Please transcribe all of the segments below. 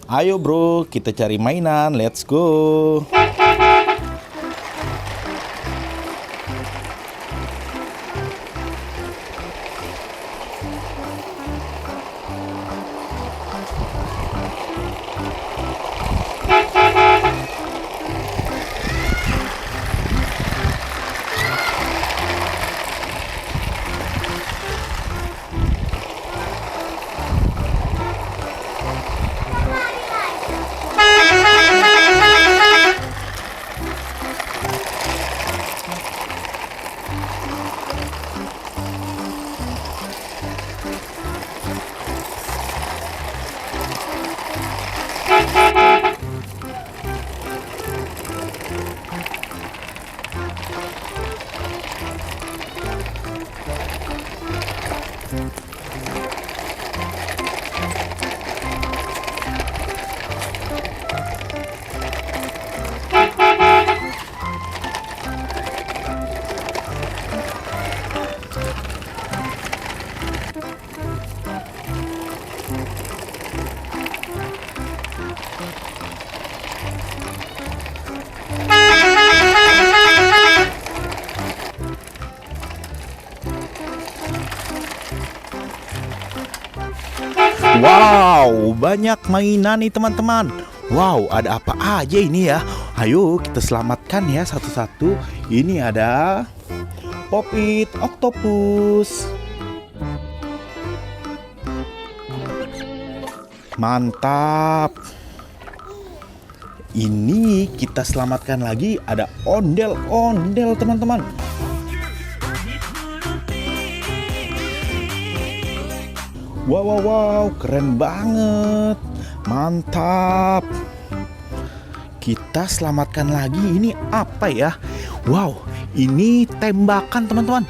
Ayo bro, kita cari mainan. Let's go. Wow, banyak mainan nih teman-teman. Wow, ada apa aja ini ya? Ayo kita selamatkan ya satu-satu. Ini ada Pop-It Octopus. Mantap. Ini kita selamatkan lagi, ada ondel-ondel teman-teman. Wow, keren banget. Mantap. Kita selamatkan lagi, ini apa ya? Wow, ini tembakan teman-teman.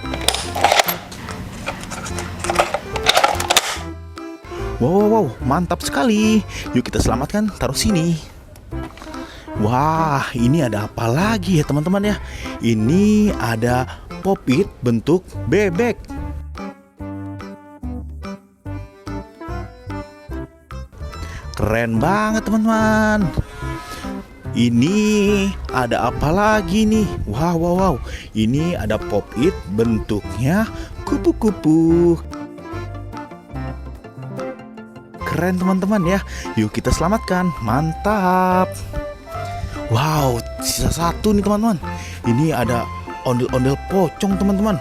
Wow, mantap sekali. Yuk kita selamatkan, taruh sini. Wah, ini ada apa lagi ya teman-teman ya? Ini ada Pop-It bentuk bebek. Keren banget teman-teman. Ini ada apa lagi nih? Wow. Ini ada Pop-It bentuknya kupu-kupu. Keren teman-teman ya. Yuk kita selamatkan. Mantap. Wow, sisa satu nih teman-teman. Ini ada ondel-ondel pocong teman-teman.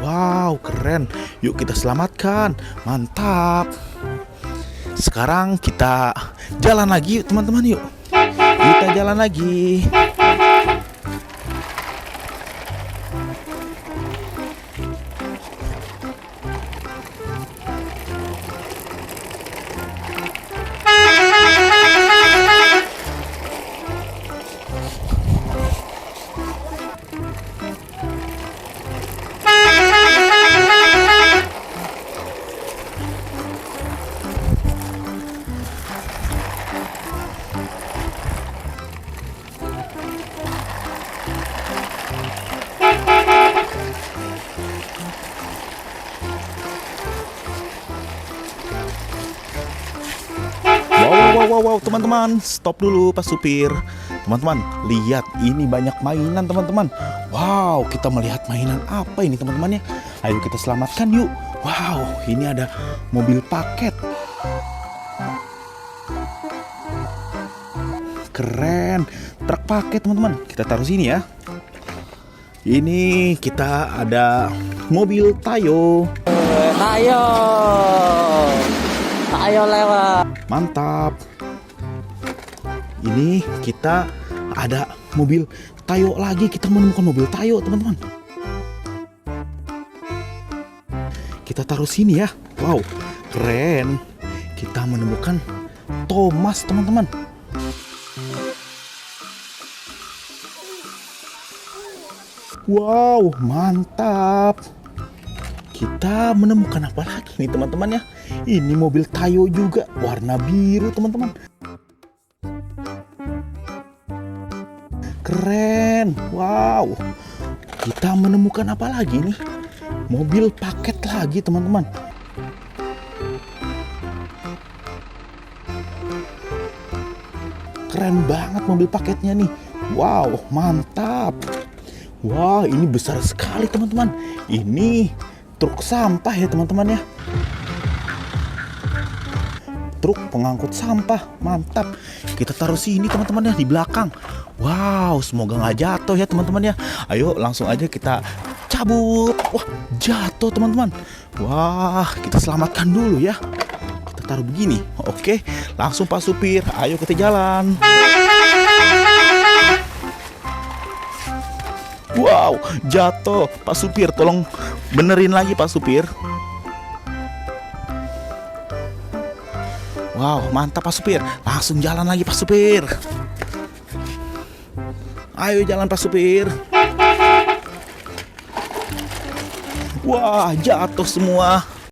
Wow, keren. Yuk kita selamatkan. Mantap. Sekarang kita jalan lagi yuk teman-teman yuk. Kita jalan lagi. Wow, teman-teman, stop dulu Pak Supir. Teman-teman, lihat ini banyak mainan teman-teman. Wow, kita melihat mainan apa ini teman-teman ya? Ayo kita selamatkan yuk. Wow, ini ada mobil paket. Keren, truk paket teman-teman. Kita taruh sini ya. Ini kita ada mobil Tayo. Tayo lewat. Mantap. Ini kita ada mobil Tayo lagi. Kita menemukan mobil Tayo teman-teman. Kita taruh sini ya. Wow, keren. Kita menemukan Thomas teman-teman. Wow, mantap. Kita menemukan apa lagi nih teman-teman ya? Ini mobil Tayo juga, warna biru teman-teman. Keren, wow. Kita menemukan apa lagi nih? Mobil paket lagi teman-teman. Keren banget mobil paketnya nih. Wow, mantap. Wah, ini besar sekali teman-teman. Ini truk sampah ya teman-teman ya. Truk pengangkut sampah, mantap. Kita taruh sini teman-teman ya, di belakang. Wow, semoga nggak jatuh ya teman-teman ya. Ayo langsung aja kita cabut. Wah, jatuh teman-teman. Wah, kita selamatkan dulu ya. Kita taruh begini. Oke, langsung Pak Supir. Ayo kita jalan. Wow, jatuh. Pak Supir, tolong benerin lagi Pak Supir. Wow, mantap Pak Supir. Langsung jalan lagi Pak Supir. Ayo jalan Pak Supir. Wah, jatuh semua.